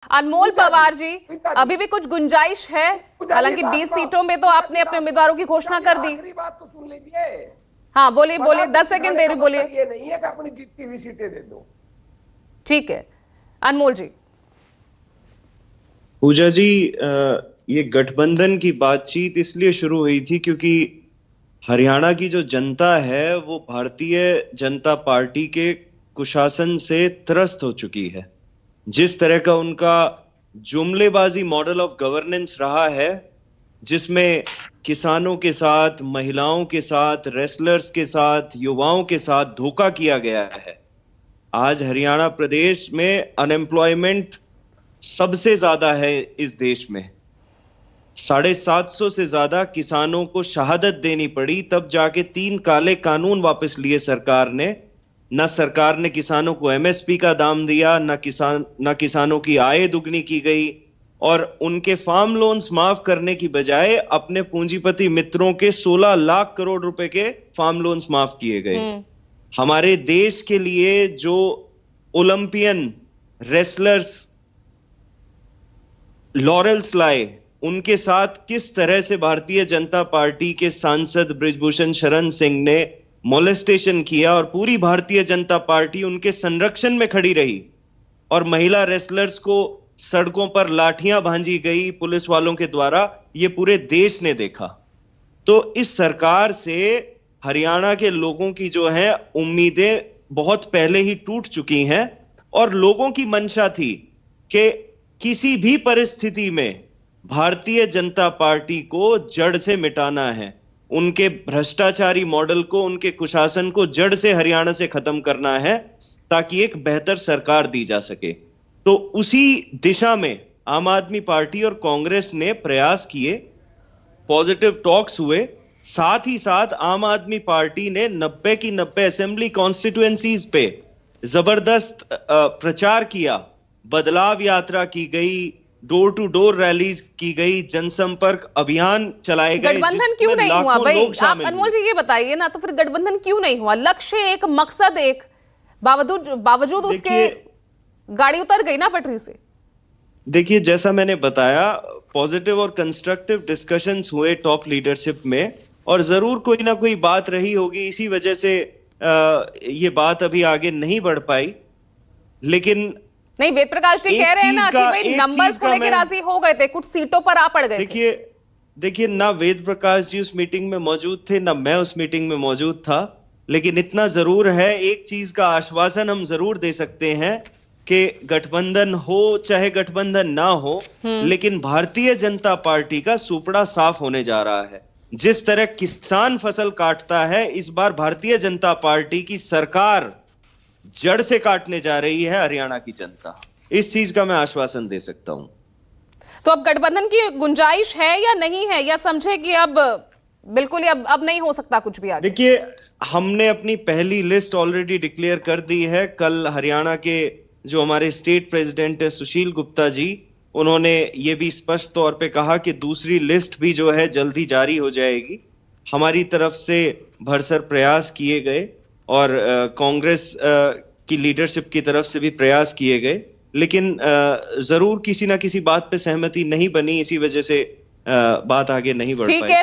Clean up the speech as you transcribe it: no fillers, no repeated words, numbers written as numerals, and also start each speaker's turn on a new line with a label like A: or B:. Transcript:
A: अनमोल पवार जी, अभी भी कुछ गुंजाइश है? हालांकि 20 सीटों में तो आपने अपने उम्मीदवारों की घोषणा कर दी।
B: आखिरी बात तो सुन लीजिए।
A: हाँ बोलिए बोलिए, 10 सेकंड दे रही, बोलिए।
B: ये नहीं है कि अपनी जीतती हुई सीटें दे दो।
A: ठीक है, अनमोल जी।
C: पूजा जी, ये गठबंधन की बातचीत इसलिए शुरू हुई थी क्योंकि हरियाणा की जो जनता है वो भारतीय जनता पार्टी के कुशासन से त्रस्त हो चुकी है। जिस तरह का उनका जुमलेबाजी मॉडल ऑफ गवर्नेंस रहा है, जिसमें किसानों के साथ, महिलाओं के साथ, रेसलर्स के साथ, युवाओं के साथ धोखा किया गया है। आज हरियाणा प्रदेश में अनएम्प्लॉयमेंट सबसे ज्यादा है इस देश में। 750 से ज्यादा किसानों को शहादत देनी पड़ी, तब जाके 3 काले कानून वापस लिए सरकार ने। ना सरकार ने किसानों को एमएसपी का दाम दिया, ना किसानों की आय दुगनी की गई, और उनके फार्म लोन्स माफ करने की बजाय अपने पूंजीपति मित्रों के 16 लाख करोड़ रुपए के फार्म लोन्स माफ किए गए। हमारे देश के लिए जो ओलंपियन रेसलर्स लॉरेल्स लाए, उनके साथ किस तरह से भारतीय जनता पार्टी के सांसद बृजभूषण शरण सिंह ने मोलेस्टेशन किया, और पूरी भारतीय जनता पार्टी उनके संरक्षण में खड़ी रही, और महिला रेसलर्स को सड़कों पर लाठियां भांजी गई पुलिस वालों के द्वारा, ये पूरे देश ने देखा। तो इस सरकार से हरियाणा के लोगों की जो है उम्मीदें बहुत पहले ही टूट चुकी हैं, और लोगों की मंशा थी कि किसी भी परिस्थिति में भारतीय जनता पार्टी को जड़ से मिटाना है। उनके भ्रष्टाचारी मॉडल को, उनके कुशासन को जड़ से हरियाणा से खत्म करना है, ताकि एक बेहतर सरकार दी जा सके। तो उसी दिशा में आम आदमी पार्टी और कांग्रेस ने प्रयास किए, पॉजिटिव टॉक्स हुए। साथ ही साथ आम आदमी पार्टी ने 90 की 90 असेंबली कॉन्स्टिट्यूएंसीज पे जबरदस्त प्रचार किया। बदलाव यात्रा की गई, डोर टू डोर रैलीज की गई, जनसंपर्क अभियान चलाए गए।
A: गठबंधन क्यों नहीं हुआ भाई? आप अनमोल जी ये बताइए ना, तो फिर गठबंधन क्यों नहीं हुआ? लक्ष्य एक, मकसद एक, बावजूद उसके गाड़ी उतर गई ना पटरी से।
C: देखिए, जैसा मैंने बताया, पॉजिटिव और कंस्ट्रक्टिव डिस्कशंस हुए टॉप लीडरशिप में, और जरूर कोई ना कोई बात रही होगी, इसी वजह से ये बात अभी आगे नहीं बढ़ पाई। लेकिन
A: नहीं, वेद प्रकाश जी कह रहे हैं ना कि भाई नंबर्स को लेकर राजी हो गए थे, कुछ सीटों पर आ पड़ गए थे।
C: देखिए, ना वेद प्रकाश जी उस मीटिंग में मौजूद थे, ना मैं उस मीटिंग में मौजूद था। लेकिन इतना जरूर है, एक चीज का आश्वासन हम जरूर दे सकते हैं कि गठबंधन हो चाहे गठबंधन ना हो, लेकिन भारतीय जनता पार्टी का सुपड़ा साफ होने जा रहा है। जिस तरह किसान फसल काटता है, इस बार भारतीय जनता पार्टी की सरकार जड़ से काटने जा रही है हरियाणा की जनता। इस चीज का मैं आश्वासन दे सकता हूं।
A: तो अब गठबंधन की गुंजाइश है या नहीं है, या समझे कि अब बिल्कुल ही अब नहीं हो सकता कुछ भी आगे?
C: देखिए, हमने अपनी पहली लिस्ट ऑलरेडी डिक्लेयर कर दी है। कल हरियाणा के जो हमारे स्टेट प्रेसिडेंट है सुशील गुप्ता जी, उन्होंने ये भी स्पष्ट तौर पे कहा कि दूसरी लिस्ट भी जो है जल्दी जारी हो जाएगी। हमारी तरफ से भरसक प्रयास किए गए, और कांग्रेस की लीडरशिप की तरफ से भी प्रयास किए गए, लेकिन जरूर किसी ना किसी बात पे सहमति नहीं बनी, इसी वजह से बात आगे नहीं बढ़ पाई।